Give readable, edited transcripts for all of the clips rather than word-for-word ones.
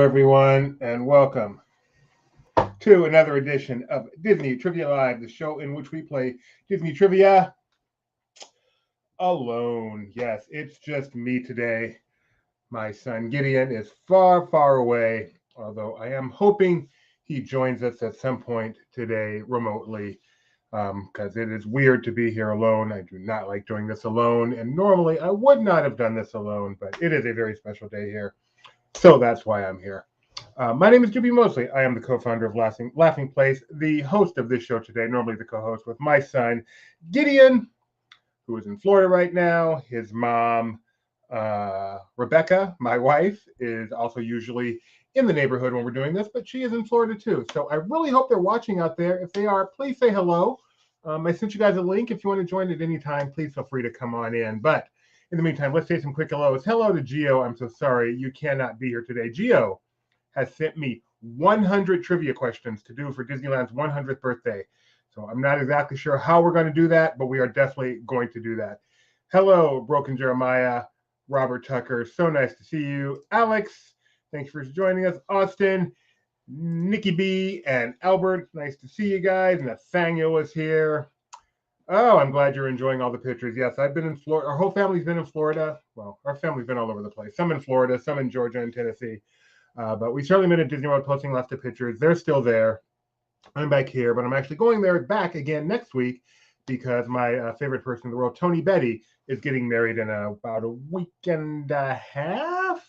everyone, and welcome to another edition of Disney Trivia Live, the show in which we play Disney Trivia alone. Yes, it's just me today. My son Gideon is far, far away, although I am hoping he joins us at some point today remotely, because it is weird to be here alone. I do not like doing this alone, and normally I would not have done this alone, but it is a very special day here. So that's why I'm here. My name is Juby Mosley. I am the co-founder of Laughing Place, the host of this show today, normally the co-host with my son, Gideon, who is in Florida right now. His mom, Rebecca, my wife, is also usually in the neighborhood when we're doing this, but she is in Florida too. So I really hope they're watching out there. If they are, please say hello. I sent you guys a link. If you want to join at any time, please feel free to come on in. But in the meantime, let's say some quick hellos. Hello to Gio. I'm so sorry you cannot be here today. Gio has sent me 100 trivia questions to do for Disneyland's 100th birthday. So I'm not exactly sure how we're going to do that, but we are definitely going to do that. Hello, Broken Jeremiah, Robert Tucker. So nice to see you. Alex, thanks for joining us. Austin, Nikki B, and Albert. Nice to see you guys. Nathaniel is here. Oh, I'm glad you're enjoying all the pictures. Yes, I've been in Florida. Our whole family's been in Florida. Well, our family's been all over the place. Some in Florida, some in Georgia and Tennessee. But we certainly been at Disney World posting lots of pictures. They're still there. I'm back here, but I'm actually going there back again next week because my favorite person in the world, Tony Betty, is getting married in about a week and a half.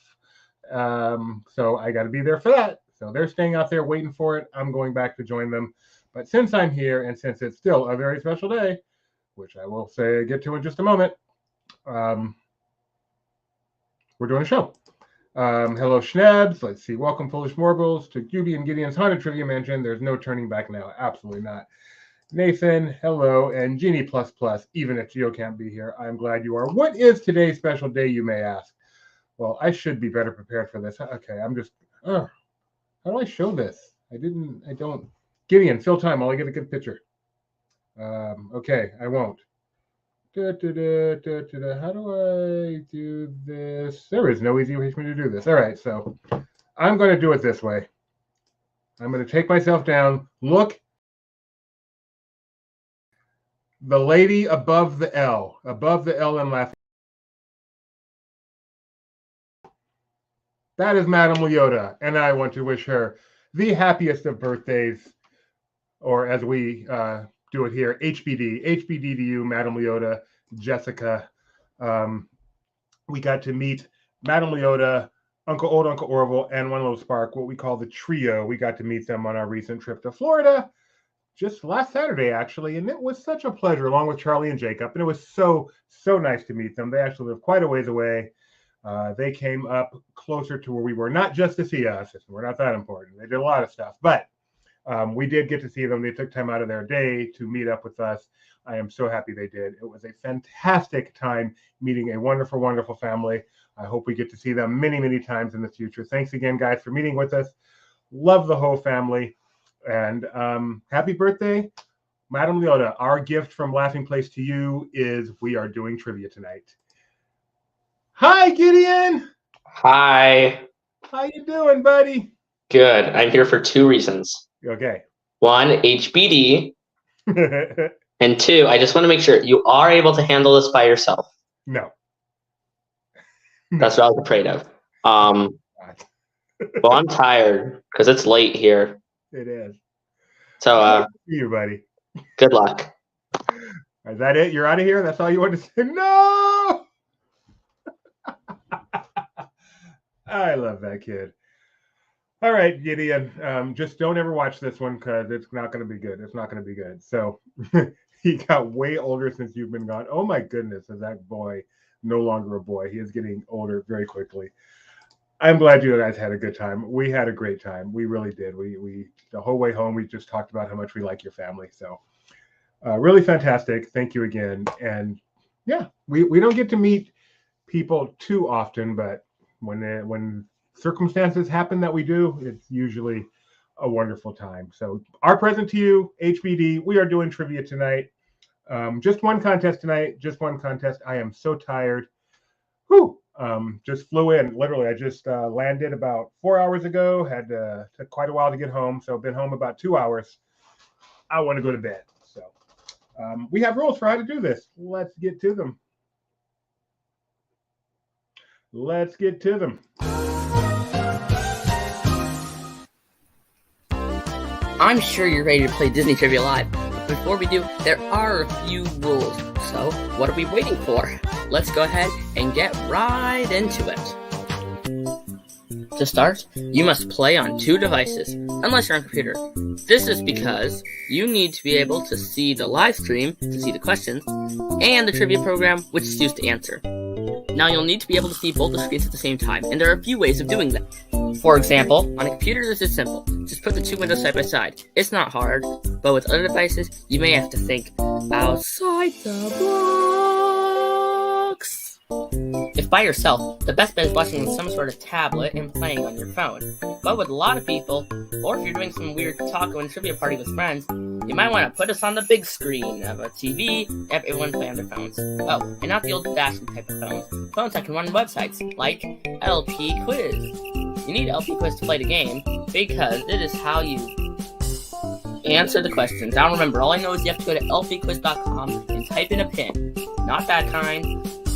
So I got to be there for that. So they're staying out there waiting for it. I'm going back to join them. But since I'm here and since it's still a very special day, which I will get to in just a moment, we're doing a show. Hello, Schnebs. Let's see. Welcome, Foolish Morgles, to Juby and Gideon's Haunted Trivia Mansion. There's no turning back now. Absolutely not. Nathan, hello, and Genie Plus Plus, even if Gio can't be here, I'm glad you are. What is today's special day, you may ask? Well, I should be better prepared for this. Okay, I'm just, how do I show this? I don't. Gideon, fill time while I get a good picture. Okay, I won't. How do I do this? There is no easy way for me to do this. All right, so I'm going to do it this way. I'm going to take myself down. Look, the lady above the L in Laughing. That is Madame Leota, and I want to wish her the happiest of birthdays, or as we do it here, HBD to you, Madame Leota, Jessica. We got to meet Madame Leota, old Uncle Orville, and One Little Spark, what we call the trio. We got to meet them on our recent trip to Florida just last Saturday, actually, and it was such a pleasure, along with Charlie and Jacob, and it was so nice to meet them. They actually live quite a ways away. They came up closer to where we were, not just to see us. We're not that important. They did a lot of stuff, but we did get to see them. They took time out of their day to meet up with us. I am so happy they did. It was a fantastic time meeting a wonderful, wonderful family. I hope we get to see them many, many times in the future. Thanks again, guys, for meeting with us. Love the whole family. And happy birthday, Madame Leota. Our gift from Laughing Place to you is we are doing trivia tonight. Hi, Gideon. Hi. How you doing, buddy? Good. I'm here for two reasons. Okay. One, HBD. And two, I just want to make sure you are able to handle this by yourself. No. That's what I was afraid of. Well, I'm tired because it's late here. It is. So, see you, buddy. Good luck. Is that it? You're out of here? That's all you want to say? No! I love that kid. All right, Gideon. Just don't ever watch this one because it's not going to be good. It's not going to be good. So he got way older since you've been gone. Oh my goodness, is that boy no longer a boy? He is getting older very quickly. I'm glad you guys had a good time. We had a great time. We really did. We the whole way home, we just talked about how much we like your family. So really fantastic. Thank you again. And yeah, we don't get to meet people too often, but when circumstances happen that we do, it's usually a wonderful time. So our present to you, HBD, we are doing trivia tonight. Just one contest tonight, just one contest. I am so tired. Whew. Just flew in. Literally, I just landed about 4 hours ago. Had took quite a while to get home, so been home about 2 hours. I want to go to bed. So we have rules for how to do this. Let's get to them. Let's get to them. I'm sure you're ready to play Disney Trivia Live. But before we do, there are a few rules. So, what are we waiting for? Let's go ahead and get right into it. To start, you must play on 2 devices, unless you're on a computer. This is because you need to be able to see the live stream to see the questions, and the trivia program, which is used to answer. Now you'll need to be able to see both the screens at the same time, and there are a few ways of doing that. For example, on a computer this is simple. Just put the 2 windows side by side. It's not hard, but with other devices, you may have to think outside the box. If by yourself, the best bet is watching on some sort of tablet and playing on your phone. But with a lot of people, or if you're doing some weird taco and trivia party with friends, you might want to put us on the big screen of a TV and have everyone play on their phones. Oh, and not the old-fashioned type of phones. Phones that can run websites, like LP Quiz. You need LP Quiz to play the game, because it is how you answer the questions. Now remember, all I know is you have to go to lpquiz.com and type in a PIN. Not that kind.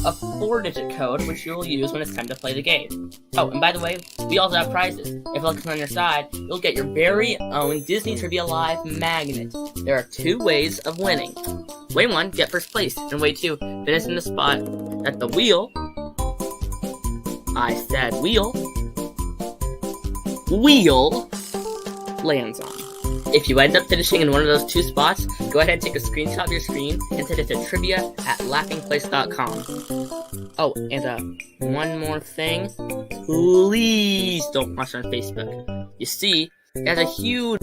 A 4-digit code, which you will use when it's time to play the game. Oh, and by the way, we also have prizes. If luck is on your side, you'll get your very own Disney Trivia Live magnet. There are 2 ways of winning. Way 1, get first place, and way 2, finish in the spot that the wheel, I said wheel lands on. If you end up finishing in one of those 2 spots, go ahead and take a screenshot of your screen and send it to trivia@laughingplace.com. Oh, and one more thing. Please don't watch on Facebook. You see, it has a huge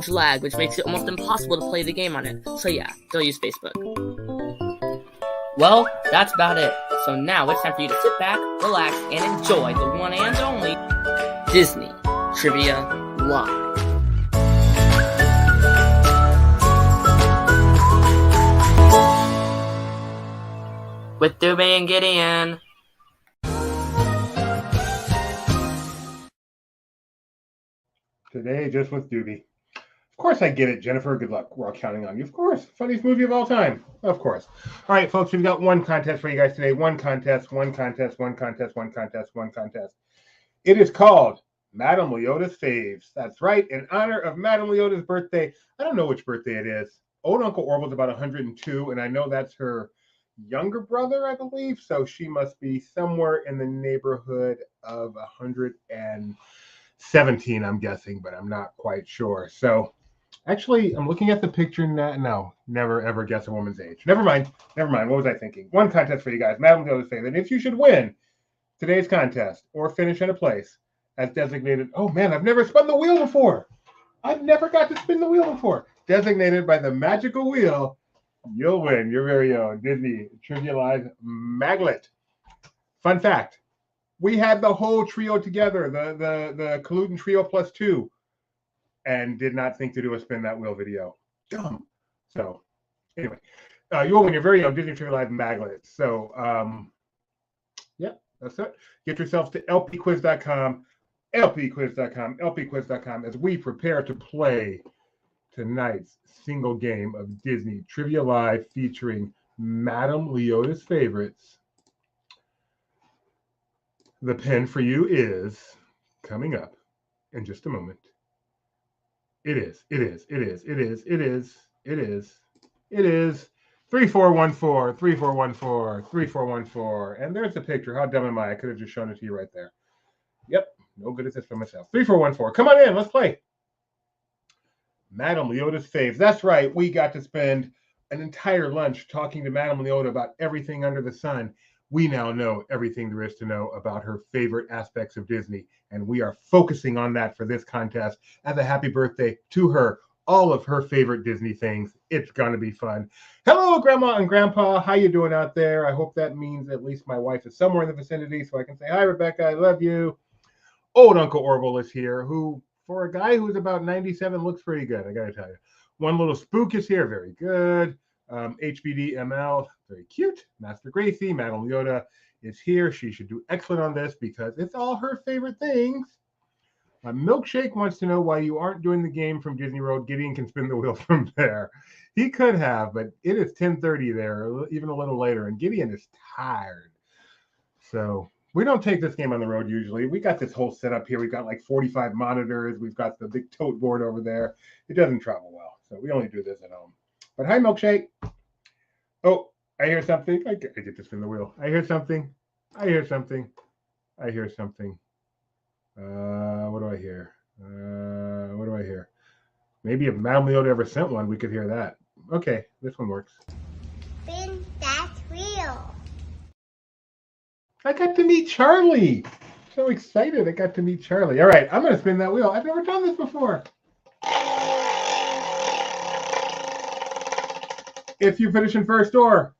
lag, which makes it almost impossible to play the game on it. So yeah, don't use Facebook. Well, that's about it. So now it's time for you to sit back, relax, and enjoy the one and only Disney Trivia Live. With Doobie and Gideon. Today, just with Doobie. Of course I get it, Jennifer. Good luck. We're all counting on you. Of course. Funniest movie of all time. Of course. All right, folks, we've got one contest for you guys today. One contest. It is called Madame Leota's Faves. That's right. In honor of Madame Leota's birthday. I don't know which birthday it is. Old Uncle Orville's about 102, and I know that's her younger brother, I believe. So she must be somewhere in the neighborhood of 117, I'm guessing, but I'm not quite sure. So actually, I'm looking at the picture now. No, never ever guess a woman's age. Never mind. What was I thinking? One contest for you guys. Madame Leota's Faves. And if you should win today's contest or finish in a place as designated. Oh man, I've never spun the wheel before. I've never got to spin the wheel before. Designated by the magical wheel, you'll win your very own Disney Trivia Live magnet. Fun fact: we had the whole trio together, the Colluding Trio plus 2, and did not think to do a spin that wheel video. Dumb. So anyway, you'll win your very own Disney Trivia Live magnet. So yeah, that's it. Get yourselves to lpquiz.com, lpquiz.com, as we prepare to play tonight's single game of Disney Trivia Live featuring Madame Leota's favorites. The pin for you is coming up in just a moment. It is 3414. And there's the picture. How dumb am I? I could have just shown it to you right there. Yep, no good at this for myself. 3414. Come on in, let's play. Madame Leota's faves. That's right. We got to spend an entire lunch talking to Madame Leota about everything under the sun. We now know everything there is to know about her favorite aspects of Disney, and we are focusing on that for this contest as a happy birthday to her. All of her favorite Disney things. It's gonna be fun. Hello, Grandma and Grandpa. How you doing out there? I hope that means at least my wife is somewhere in the vicinity so I can say, hi, Rebecca, I love you. Old Uncle Orville is here, who, for a guy who's about 97, looks pretty good, I gotta tell you. One little spook is here, very good. HBD ML, very cute. Master Gracie, Madame Leota is here. She should do excellent on this because it's all her favorite things. Milkshake wants to know why you aren't doing the game from Disney World. Gideon can spin the wheel from there. He could have, but it is 10:30 there, even a little later, and Gideon is tired. So we don't take this game on the road usually. We got this whole setup here. We've got like 45 monitors. We've got the big tote board over there. It doesn't travel well, so we only do this at home. But hi, Milkshake. Oh, I hear something. I get to spin the wheel. I hear something. I hear something. I hear something. What do I hear? What do I hear? Maybe if Madame Leota ever sent one, we could hear that. Okay, this one works. Spin that wheel. I got to meet Charlie. So excited I got to meet Charlie. All right, I'm going to spin that wheel. I've never done this before. If you finish in first or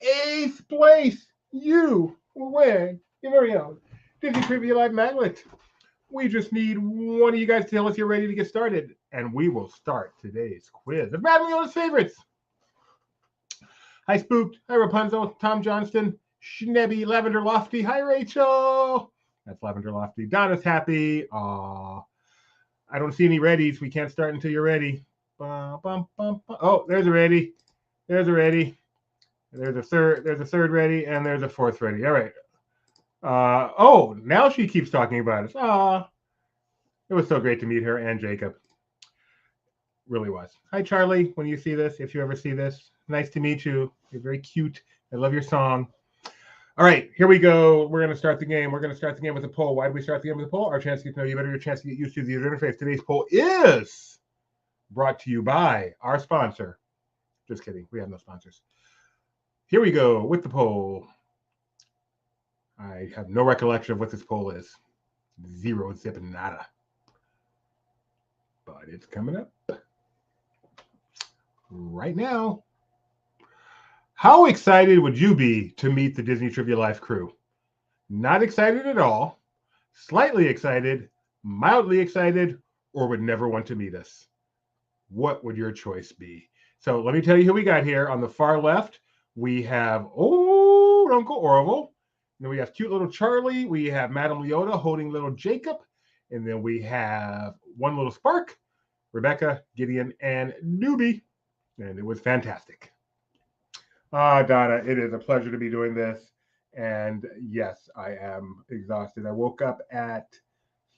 8th place, you will win your very own Disney Trivia Live Magnet. We just need one of you guys to tell us you're ready to get started, and we will start today's quiz of Madame Leota's favorites. Hi, Spooked. Hi, Rapunzel. Tom Johnston. Schnebby. Lavender Lofty. Hi, Rachel. That's Lavender Lofty. Donna's happy. Aw. I don't see any readies. We can't start until you're ready. Oh, there's a ready. There's a ready. There's a third ready, and there's a fourth ready. All right. Oh, now she keeps talking about us. It was so great to meet her and Jacob. Really was. Hi, Charlie. When you see this, if you ever see this, nice to meet you. You're very cute. I love your song. All right, here we go. We're going to start the game. We're going to start the game with a poll. Why do we start the game with a poll? Our chance to get to know you better, your chance to get used to the user interface. Today's poll is brought to you by our sponsor. Just kidding. We have no sponsors. Here we go with the poll. I have no recollection of what this poll is. Zero zip nada. But it's coming up right now. How excited would you be to meet the Disney Trivia Live crew? Not excited at all, slightly excited, mildly excited, or would never want to meet us? What would your choice be? So let me tell you who we got here. On the far left, we have old Uncle Orville. Then we have cute little Charlie. We have Madame Leota holding little Jacob. And then we have one little Spark, Rebecca, Gideon, and Newbie. And it was fantastic. Donna, it is a pleasure to be doing this. And yes, I am exhausted. I woke up at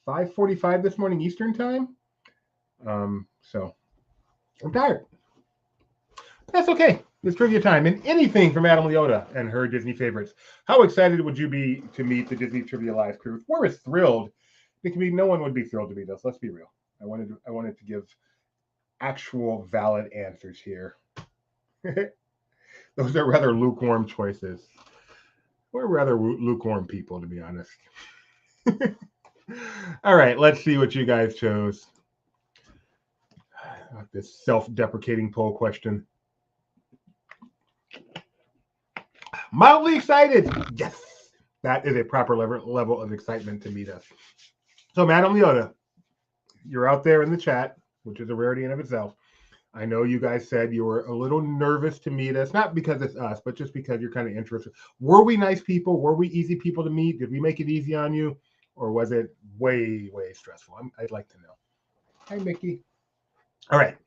5:45 this morning Eastern time. So I'm tired. That's okay. It's trivia time and anything from Madame Leota and her Disney favorites. How excited would you be to meet the Disney Trivia Live crew? We're as thrilled. It can be. No one would be thrilled to meet us. Let's be real. I wanted to give actual valid answers here. Those are rather lukewarm choices. We're rather lukewarm people, to be honest. All right, let's see what you guys chose. This self-deprecating poll question. Mildly excited. Yes, that is a proper level of excitement to meet us. So, Madame Leota, you're out there in the chat, which is a rarity in of itself. I know you guys said you were a little nervous to meet us, not because it's us, but just because you're kind of interested. Were we nice people? Were we easy people to meet? Did we make it easy on you? Or was it way, way stressful? I'd like to know. Hi, Mickey. All right,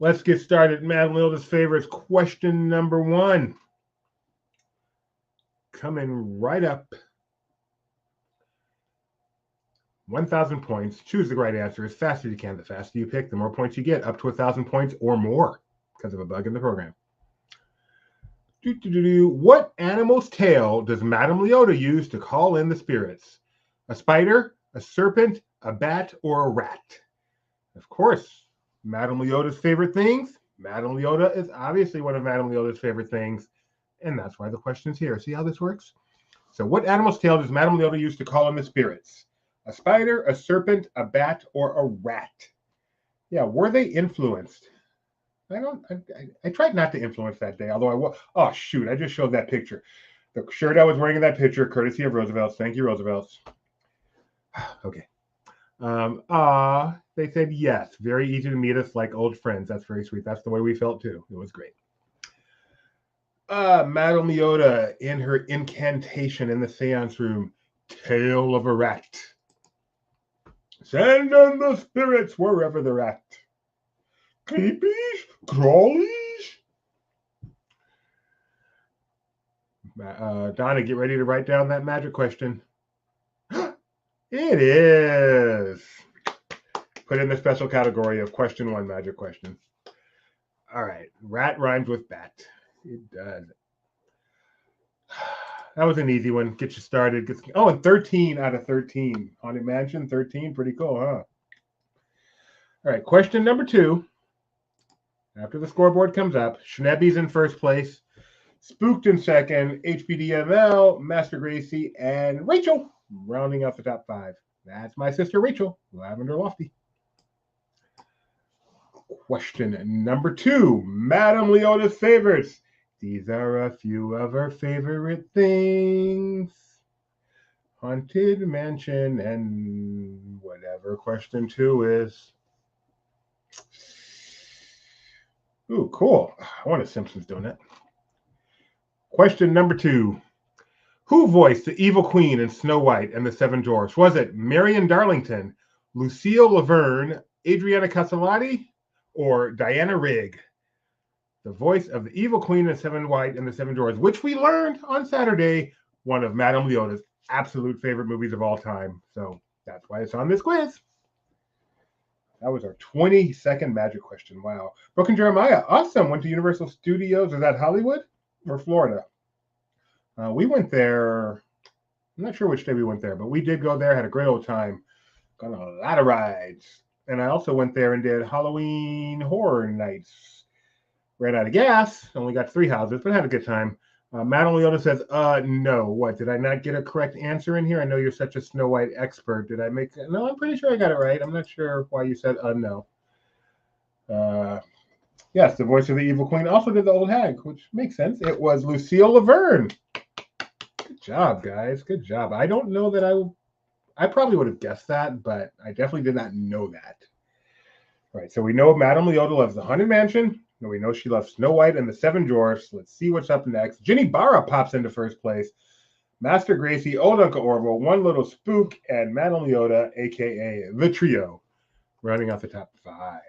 let's get started. Madame Leota's favorites. Question number 1. Coming right up. 1,000 points. Choose the right answer as fast as you can. The faster you pick, the more points you get, up to 1,000 points or more because of a bug in the program. What animal's tail does Madame Leota use to call in the spirits? A spider, a serpent, a bat, or a rat? Of course, Madame Leota's favorite things. Madame Leota is obviously one of Madame Leota's favorite things, and that's why the question's here. See how this works? So what animal's tail does Madame Leota use to call in the spirits? A spider, a serpent, a bat, or a rat? Yeah, were they influenced? I tried not to influence that day, although I was. Oh, shoot, I just showed that picture. The shirt I was wearing in that picture, courtesy of Roosevelt's. Thank you, Roosevelt's. Okay. They said yes. Very easy to meet us like old friends. That's very sweet. That's the way we felt too. It was great. Madame Leota in her incantation in the seance room. Tail of a rat. Send in the spirits wherever they're at. Creepies, crawlies. Donna, get ready to write down that magic question. It is. Put in the special category of question 1 magic question. All right. Rat rhymes with bat. It does. That was an easy one. Get you started. And 13 out of 13. Haunted Mansion, 13. Pretty cool, huh? All right. Question number 2. After the scoreboard comes up, Schnebby's in first place. Spooked in second. HBD ML, Master Gracie, and Rachel rounding out the top 5. That's my sister Rachel, Lavender Lofty. Question number 2. Madame Leota's favorites. These are a few of her favorite things. Haunted Mansion and whatever question 2 is. Ooh, cool. I want a Simpsons donut. Question number 2. Who voiced the evil queen in Snow White and the Seven Dwarfs? Was it Marion Darlington, Lucille Laverne, Adriana Castellati, or Diana Rigg? The voice of the evil queen in Seven White and the Seven Dwarfs, which we learned on Saturday, one of Madame Leota's absolute favorite movies of all time. So that's why it's on this quiz. That was our 22nd magic question. Wow. Brooke and Jeremiah, awesome. Went to Universal Studios. Is that Hollywood or Florida? We went there. I'm not sure which day we went there, but we did go there. Had a great old time. Got on a lot of rides. And I also went there and did Halloween Horror Nights. Ran out of gas. Only got 3 houses, but had a good time. Madame Leota says, no. What? Did I not get a correct answer in here? I know you're such a Snow White expert. Did I make... No, I'm pretty sure I got it right. I'm not sure why you said, no. Yes, the voice of the evil queen also did the old hag, which makes sense. It was Lucille Laverne. Good job, guys. Good job. I don't know that I probably would have guessed that, but I definitely did not know that. All right, so we know Madame Leota loves the Haunted Mansion. And we know she loves Snow White and the Seven Dwarfs. Let's see what's up next. Ginny Barra pops into first place. Master Gracie, Old Uncle Orville, One Little Spook, and Madame Leota, a.k.a. The Trio, rounding out the top 5.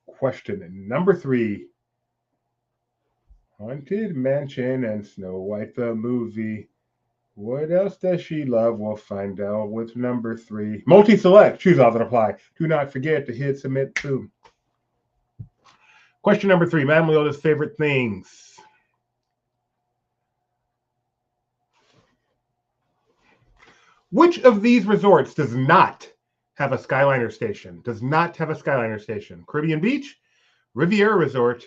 Question number 3. Haunted Mansion and Snow White the movie. What else does she love? We'll find out with number 3. Multi-select. Choose all that apply. Do not forget to hit submit too. Question number 3. Madame Leota's favorite things. Which of these resorts does not have a Skyliner station? Does not have a Skyliner station. Caribbean Beach, Riviera Resort,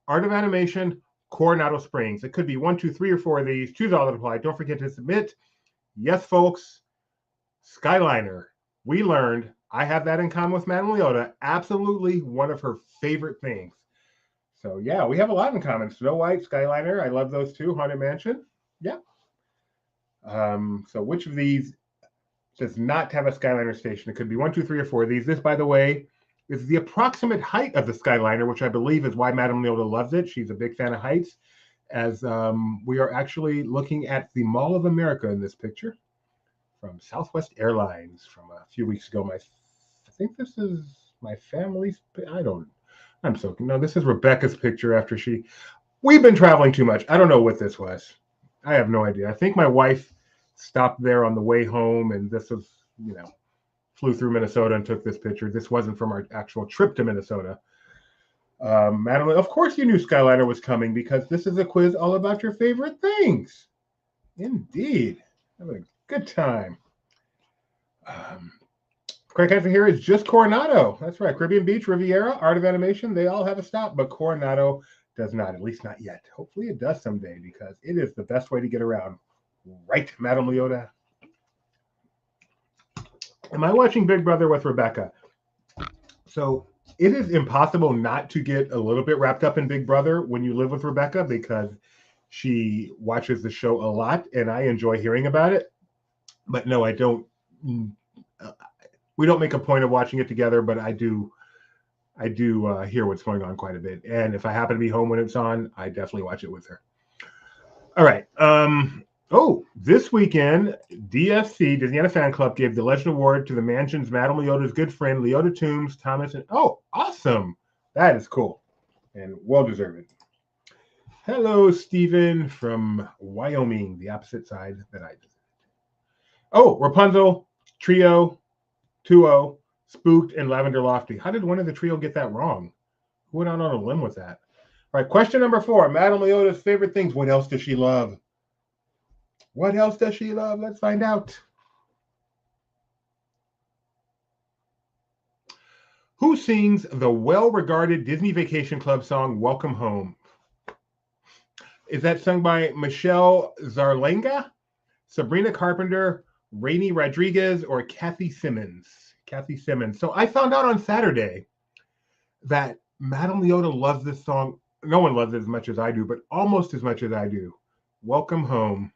Art of Animation, Coronado Springs. It could be 1, 2, 3, or 4 of these. Choose all that apply. Don't forget to submit. Yes, folks. Skyliner. We learned. I have that in common with Madame Leota. Absolutely one of her favorite things. So, yeah, we have a lot in common. Snow White, Skyliner. I love those two. Haunted Mansion. Yeah. So which of these does not have a Skyliner station? It could be 1, 2, 3, or 4 of these. This, by the way, is the approximate height of the Skyliner, which I believe is why Madame Leota loves it. She's a big fan of heights, as we are actually looking at the Mall of America in this picture from Southwest Airlines from a few weeks ago. I think this is my family's. No, this is Rebecca's picture after we've been traveling too much. I don't know what this was. I have no idea. I think my wife stopped there on the way home, and this was, flew through Minnesota and took this picture. This wasn't from our actual trip to Minnesota. Madeline, of course you knew Skyliner was coming because this is a quiz all about your favorite things. Indeed. Having a good time. Correct answer here is just Coronado. That's right. Caribbean Beach, Riviera, Art of Animation, they all have a stop, but Coronado does not, at least not yet. Hopefully it does someday because it is the best way to get around. Right, Madame Leota? Am I watching Big Brother with Rebecca? So it is impossible not to get a little bit wrapped up in Big Brother when you live with Rebecca because she watches the show a lot and I enjoy hearing about it. But no, I don't. We don't make a point of watching it together, but I do I do hear what's going on quite a bit. And if I happen to be home when it's on, I definitely watch it with her. All right. This weekend, DFC, Disneyana Fan Club, gave the Legend Award to the Mansion's Madame Leota's good friend, Leota Toombs, Thomas. And awesome. That is cool and well-deserved. Hello, Stephen from Wyoming, the opposite side that I visited. Oh, Rapunzel, Trio, 2-0, Spooked, and Lavender Lofty. How did one of the trio get that wrong? Who went out on a limb with that? All right, question number 4. Madame Leota's favorite things. What else does she love? What else does she love? Let's find out. Who sings the well-regarded Disney Vacation Club song, Welcome Home? Is that sung by Michelle Zarlenga, Sabrina Carpenter, Rainey Rodriguez, or Kathy Simmons? Kathy Simmons. So I found out on Saturday that Madame Leota loves this song. No one loves it as much as I do, but almost as much as I do. Welcome home.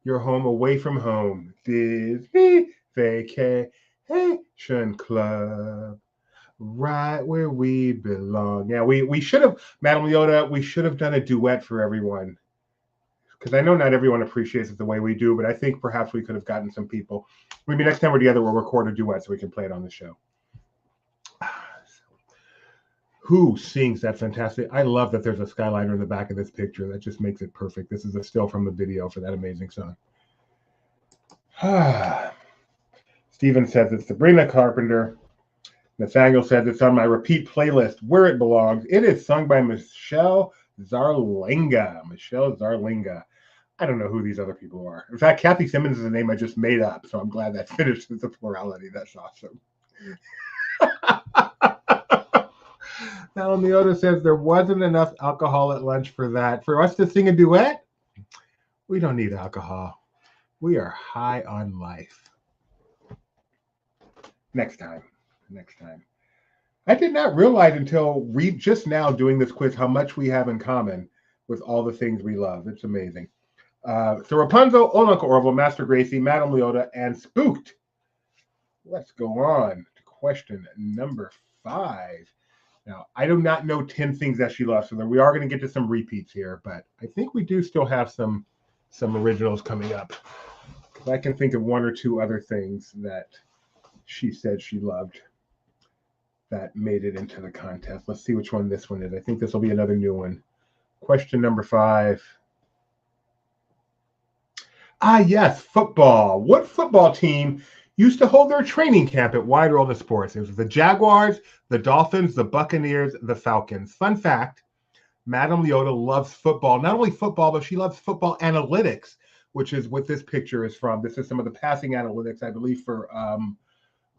You're home away from home. Disney Vacation Club. Right where we belong. Yeah, we should have, Madame Leota, we should have done a duet for everyone. Because I know not everyone appreciates it the way we do, but I think perhaps we could have gotten some people. Maybe next time we're together, we'll record a duet so we can play it on the show. Who sings? That's fantastic. I love that there's a Skyliner in the back of this picture. That just makes it perfect. This is a still from the video for that amazing song. Steven says it's Sabrina Carpenter. Nathaniel says it's on my repeat playlist where it belongs. It is sung by Michelle Zarlenga. Michelle Zarlenga. I don't know who these other people are. In fact, Kathy Simmons is a name I just made up, so I'm glad that finished with the plurality. That's awesome. Now, Leota says there wasn't enough alcohol at lunch for that. For us to sing a duet, we don't need alcohol. We are high on life. Next time. I did not realize until just now doing this quiz how much we have in common with all the things we love. It's amazing. So Rapunzel, Old Uncle Orville, Master Gracie, Madame Leota, and Spooked. Let's go on to question number 5. Now, I do not know 10 things that she loves, so we are going to get to some repeats here, but I think we do still have some originals coming up. Because I can think of 1 or 2 other things that she said she loved that made it into the contest. Let's see which one this one is. I think this will be another new one. Question number 5. Yes, football. What football team used to hold their training camp at Wide World of Sports? It was the Jaguars, the Dolphins, the Buccaneers, the Falcons. Fun fact, Madame Leota loves football. Not only football, but she loves football analytics, which is what this picture is from. This is some of the passing analytics, I believe, for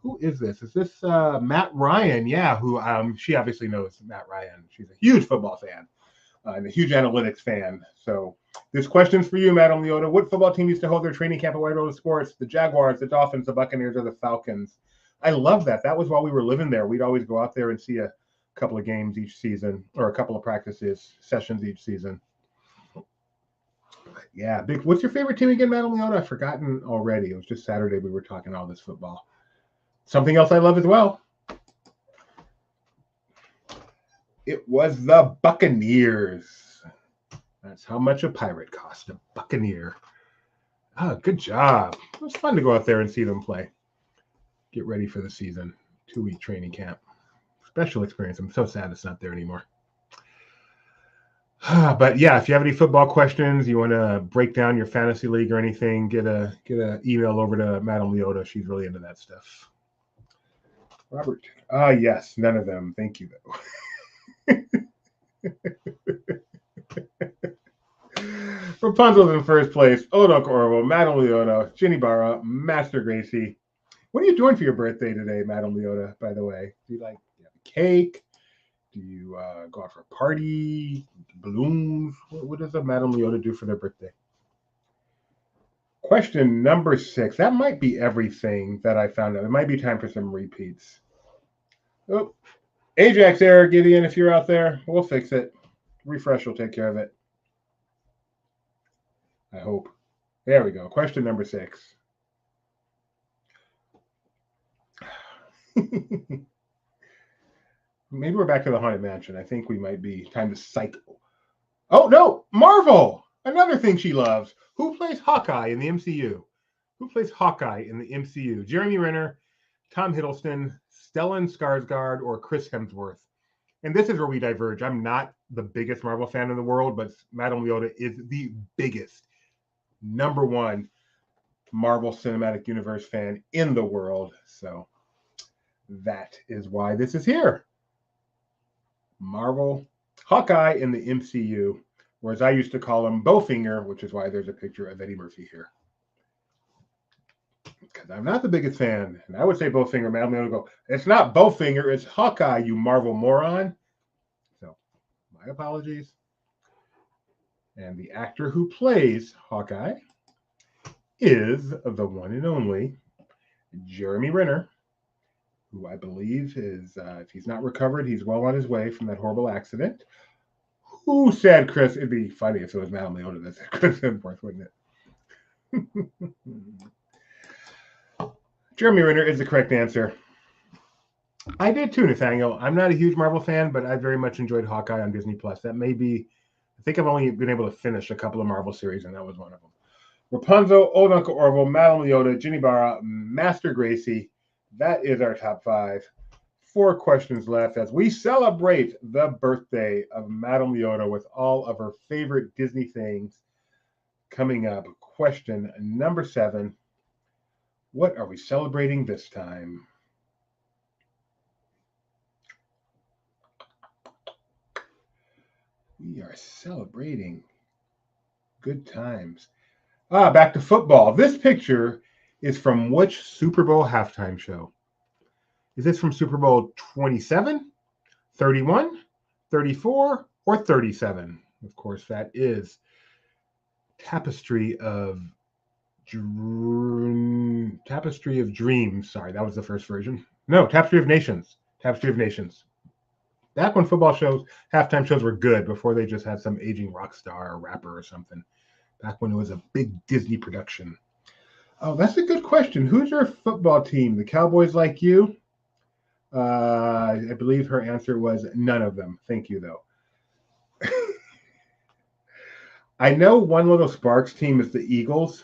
who is this? Is this Matt Ryan? Yeah, who she obviously knows Matt Ryan. She's a huge football fan and a huge analytics fan. So this question's for you, Madame Leota. What football team used to hold their training camp at Wide World of Sports? The Jaguars, the Dolphins, the Buccaneers, or the Falcons? I love that. That was while we were living there. We'd always go out there and see a couple of games each season, or a couple of sessions each season. Yeah, big. What's your favorite team again, Madame Leota? I've forgotten already. It was just Saturday we were talking all this football. Something else I love as well. It was the Buccaneers. That's how much a pirate cost, a Buccaneer. Good job. It was fun to go out there and see them play. Get ready for the season. 2-week training camp. Special experience. I'm so sad it's not there anymore. But yeah, if you have any football questions, you want to break down your fantasy league or anything, get a email over to Madame Leota. She's really into that stuff. Robert. Yes, none of them. Thank you, though. Rapunzel's in first place. Old Uncle Orville, Madame Leota, Ginny Barra, Master Gracie. What are you doing for your birthday today, Madame Leota, by the way? Do you have a cake? Do you go out for a party? Balloons? What does a Madame Leota do for their birthday? Question number 6. That might be everything that I found out. It might be time for some repeats. Oh, Ajax error, Gideon, if you're out there, we'll fix it. Refresh will take care of it. I hope. There we go. Question number 6. Maybe we're back to the Haunted Mansion. I think we might be time to cycle. Oh, no, Marvel. Another thing she loves. Who plays Hawkeye in the MCU? Who plays Hawkeye in the MCU? Jeremy Renner, Tom Hiddleston, Stellan Skarsgård, or Chris Hemsworth? And this is where we diverge. I'm not the biggest Marvel fan in the world, but Madame Leota is the biggest, number one Marvel Cinematic Universe fan in the world. So that is why this is here. Marvel, Hawkeye in the MCU, or as I used to call him, Bowfinger, which is why there's a picture of Eddie Murphy here. Because I'm not the biggest fan. And I would say Bowfinger, Madame Leota go, it's not Bowfinger, it's Hawkeye, you Marvel moron. So, my apologies. And the actor who plays Hawkeye is the one and only Jeremy Renner, who I believe is, if he's not recovered, he's well on his way from that horrible accident. Who said Chris? It'd be funny if it was Madame Leota that said Chris Hemsworth, wouldn't it? Jeremy Renner is the correct answer. I did too, Nathaniel. I'm not a huge Marvel fan, but I very much enjoyed Hawkeye on Disney Plus. That may be, I think I've only been able to finish a couple of Marvel series, and that was one of them. Rapunzel, Old Uncle Orville, Madame Leota, Ginny Barra, Master Gracie. That is our top 5. 4 questions left as we celebrate the birthday of Madame Leota with all of her favorite Disney things. Coming up, question number 7. What are we celebrating this time? We are celebrating good times. Back to football. This picture is from which Super Bowl halftime show? Is this from Super Bowl 27, 31, 34, or 37? Of course, that is Tapestry of Dreams. Sorry, that was the first version. No, Tapestry of Nations. Tapestry of Nations. Back when football shows, halftime shows were good, before they just had some aging rock star or rapper or something. Back when it was a big Disney production. Oh, that's a good question. Who's your football team? The Cowboys like you? I believe her answer was none of them. Thank you, though. I know one little Sparks team is the Eagles.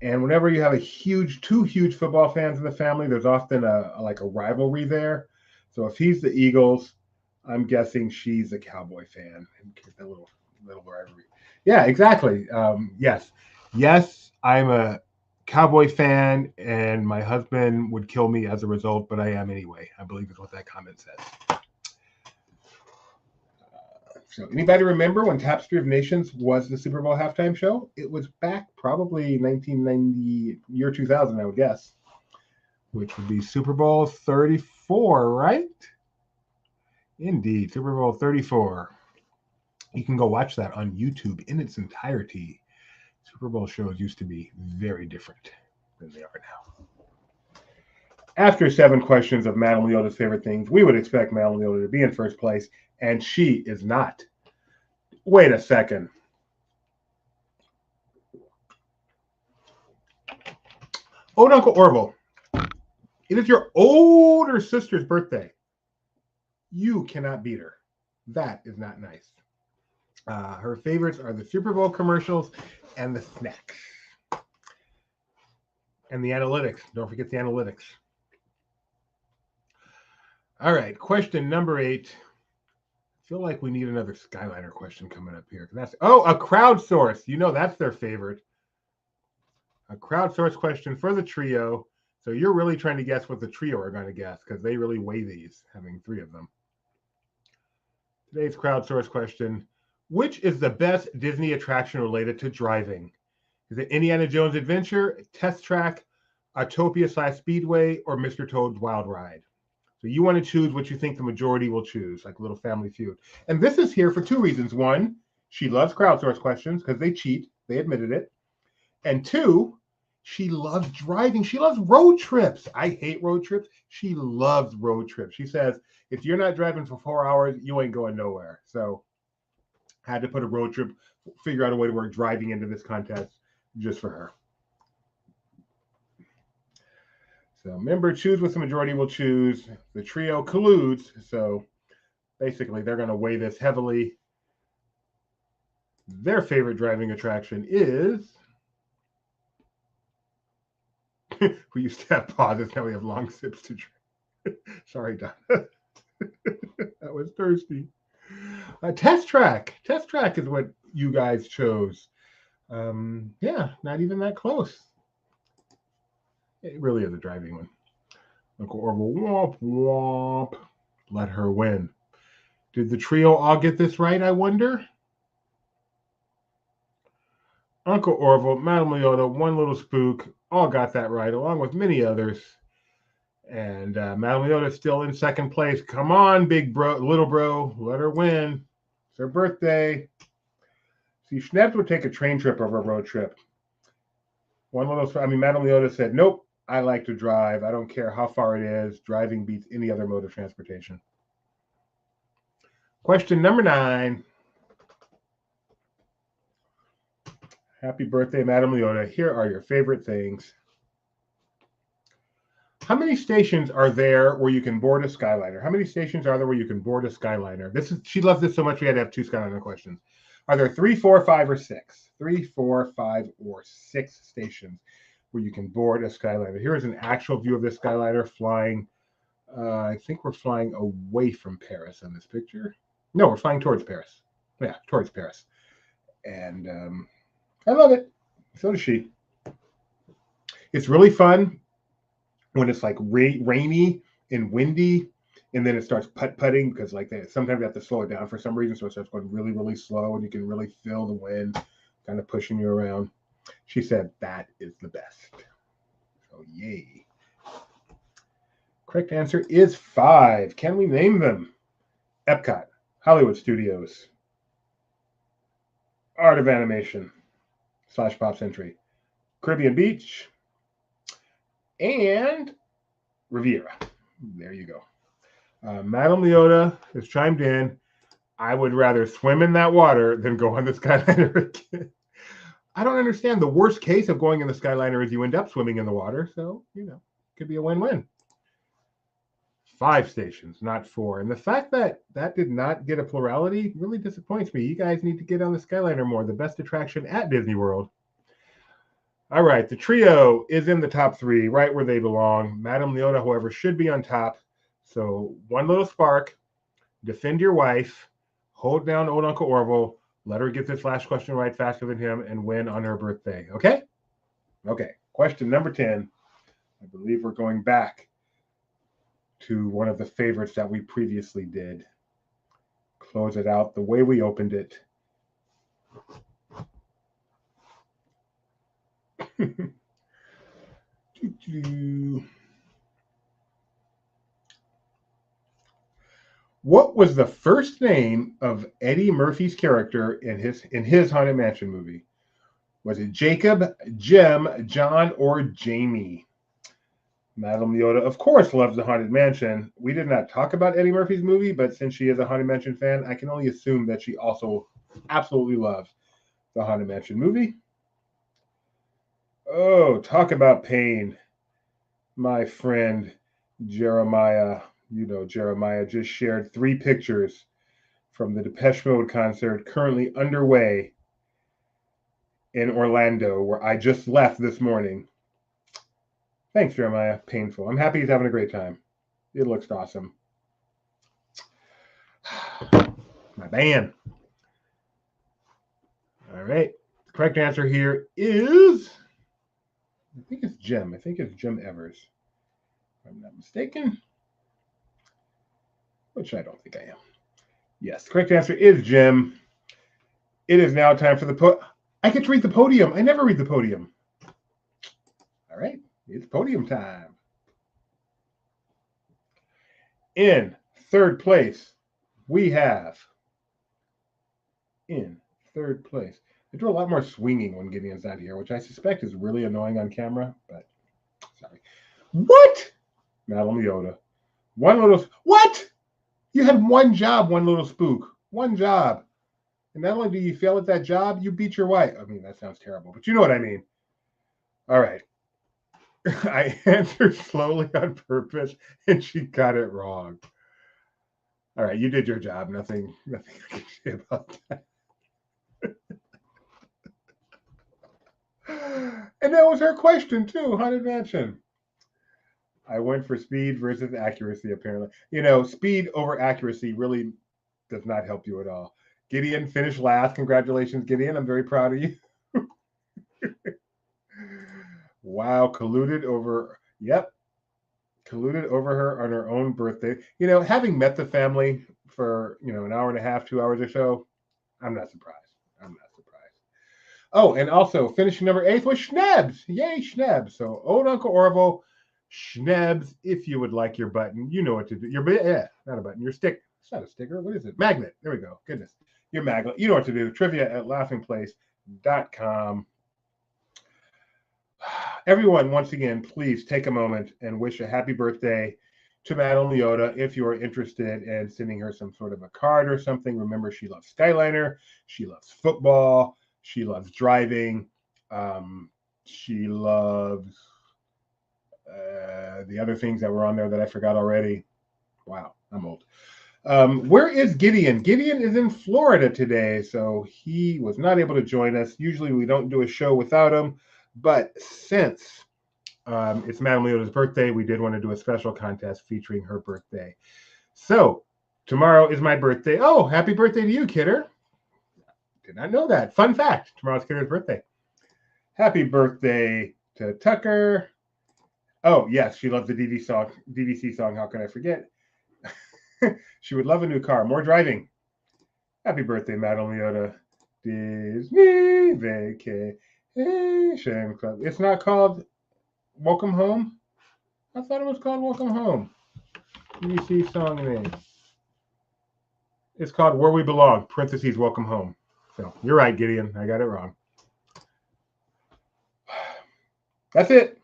And whenever you have two huge football fans in the family, there's often a rivalry there. So if he's the Eagles, I'm guessing she's a Cowboy fan. And that little rivalry. Yeah, exactly. Yes, I'm a Cowboy fan, and my husband would kill me as a result, but I am anyway. I believe is what that comment says. So anybody remember when Tapestry of Nations was the Super Bowl halftime show? It was back probably 1990, year 2000, I would guess, which would be Super Bowl 34, right? Indeed, Super Bowl 34. You can go watch that on YouTube in its entirety. Super Bowl shows used to be very different than they are now. After 7 questions of Madame Leota's favorite things, we would expect Madame Leota to be in first place, and she is not. Wait a second. Old Uncle Orville, it is your older sister's birthday. You cannot beat her. That is not nice. Her favorites are the Super Bowl commercials and the snacks. And the analytics. Don't forget the analytics. All right, question number 8. I feel like we need another Skyliner question coming up here. A crowdsource. You know that's their favorite. A crowdsource question for the trio. So you're really trying to guess what the trio are going to guess, because they really weigh these, having 3 of them. Today's crowdsource question. Which is the best Disney attraction related to driving? Is it Indiana Jones Adventure, Test Track, Autopia/Speedway, or Mr. Toad's Wild Ride? So you want to choose what you think the majority will choose, like a little Family Feud. And this is here for 2 reasons. 1, she loves crowdsource questions because they cheat. They admitted it. And 2, she loves driving. She loves road trips. I hate road trips. She loves road trips. She says, if you're not driving for 4 hours, you ain't going nowhere. So had to put a road trip, figure out a way to work driving into this contest just for her. So remember, choose what the majority will choose. The trio colludes, so basically they're going to weigh this heavily. Their favorite driving attraction is... we used to have pauses, now we have long sips to drink. Sorry, Donna. That was thirsty. Test track. Test track is what you guys chose. Yeah, not even that close. It really is a driving one. Uncle Orville, womp, womp. Let her win. Did the trio all get this right, I wonder? Uncle Orville, Madame Leota, One Little Spook, all got that right, along with many others. And Madame Leota is still in second place. Come on, big bro, little bro, let her win. It's her birthday. See, Schnebs would take a train trip over a road trip. Madame Leota said, nope, I like to drive. I don't care how far it is. Driving beats any other mode of transportation. Question number 9. Happy birthday, Madame Leota. Here are your favorite things. How many stations are there where you can board a Skyliner? How many stations are there where you can board a Skyliner? She loves this so much we had to have 2 Skyliner questions. Are there 3, 4, 5, or 6? 3, 4, 5, or 6 stations where you can board a Skyliner. Here is an actual view of this Skyliner flying. I think we're flying away from Paris in this picture. No, we're flying towards Paris. Yeah, towards Paris. And I love it. So does she. It's really fun when it's like rainy and windy, and then it starts putt-putting because like sometimes you have to slow it down for some reason, so it starts going really, really slow, and you can really feel the wind kind of pushing you around. She said that is the best. So yay. Correct answer is 5. Can we name them? Epcot, Hollywood Studios, Art of Animation / Pop Century, Caribbean Beach, and Riviera. There you go. Madame Leota has chimed in. I would rather swim in that water than go on the Skyliner again. I don't understand. The worst case of going in the Skyliner is you end up swimming in the water. So, it could be a win-win. 5 stations, not 4. And the fact that that did not get a plurality really disappoints me. You guys need to get on the Skyliner more, the best attraction at Disney World. All right, the trio is in the top 3, right where they belong. Madame Leota, however, should be on top. So One Little Spark, defend your wife, hold down old Uncle Orville, let her get this last question right faster than him, and win on her birthday. Okay? Okay. Question number 10. I believe we're going back to one of the favorites that we previously did. Close it out the way we opened it. What was the first name of Eddie Murphy's character in his Haunted Mansion movie? Was it Jacob, Jim, John, or Jamie? Madame Leota, of course, loves the Haunted Mansion. We did not talk about Eddie Murphy's movie, but since she is a Haunted Mansion fan, I can only assume that she also absolutely loves the Haunted Mansion movie. Oh, talk about pain. My friend Jeremiah, Jeremiah just shared 3 pictures from the Depeche Mode concert currently underway in Orlando, where I just left this morning. Thanks, Jeremiah. Painful. I'm happy he's having a great time. It looks awesome. My band. All right. The correct answer here is, I think it's Jim. I think it's Jim Evers, if I'm not mistaken. Which I don't think I am. Yes, the correct answer is Jim. It is now time for the I get to read the podium. I never read the podium. All right, it's podium time. In third place, we have, I do a lot more swinging when Gideon's not here, which I suspect is really annoying on camera, but sorry. What? Madame Leota. What? You had one job, One Little Spook. One job. And not only do you fail at that job, you beat your wife. I mean, that sounds terrible, but you know what I mean. All right. I answered slowly on purpose, and she got it wrong. All right, you did your job. Nothing I can say about that. And that was her question too. Haunted Mansion. I went for speed versus accuracy, apparently. Speed over accuracy really does not help you at all. Gideon finished last. Congratulations, Gideon. I'm very proud of you. Wow, colluded over. Yep, colluded over her on her own birthday. Having met the family for, an hour and a half, 2 hours or so, I'm not surprised. Oh, and also finishing number 8 was Schnebs. Yay, Schnebs. So old Uncle Orville, Schnebs, if you would like your button, you know what to do. Not a button, your stick. It's not a sticker. What is it? Magnet. There we go. Goodness. Your magnet. You know what to do. trivia@laughingplace.com. Everyone, once again, please take a moment and wish a happy birthday to Madame Leota if you are interested in sending her some sort of a card or something. Remember, she loves Skyliner. She loves football. She loves driving. She loves the other things that were on there that I forgot already. Wow, I'm old. Where is Gideon? Gideon is in Florida today, so he was not able to join us. Usually we don't do a show without him, but since it's Madame Leota's birthday, we did want to do a special contest featuring her birthday. So tomorrow is my birthday. Oh, happy birthday to you, Kidder. Did not know that. Fun fact, tomorrow's Kidder's birthday. Happy birthday to Tucker. Oh, yes, she loves the DDC song. How can I forget? She would love a new car. More driving. Happy birthday, Madame Leota. Disney Vacation Club. It's not called Welcome Home? I thought it was called Welcome Home. DDC song name. It's called Where We Belong, parentheses, Welcome Home. So you're right, Gideon. I got it wrong. That's it.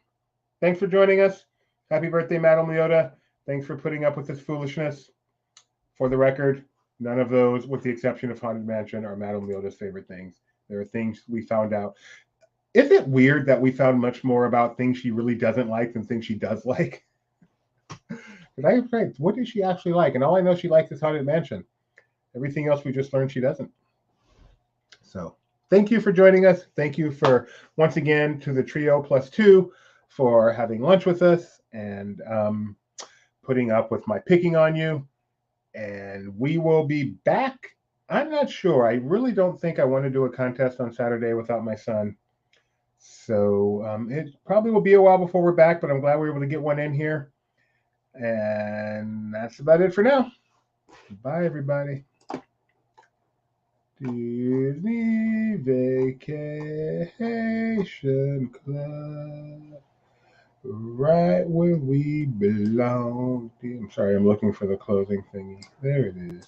Thanks for joining us. Happy birthday, Madame Leota. Thanks for putting up with this foolishness. For the record, none of those, with the exception of Haunted Mansion, are Madame Leota's favorite things. There are things we found out. Is it weird that we found much more about things she really doesn't like than things she does like? What does she actually like? And all I know she likes is Haunted Mansion. Everything else we just learned she doesn't. So thank you for joining us. Thank you for, once again, to the trio plus 2 for having lunch with us and putting up with my picking on you. And we will be back. I'm not sure. I really don't think I want to do a contest on Saturday without my son. So it probably will be a while before we're back, but I'm glad we were able to get one in here. And that's about it for now. Bye, everybody. Disney Vacation Club, right where we belong. I'm sorry, I'm looking for the closing thingy. There it is.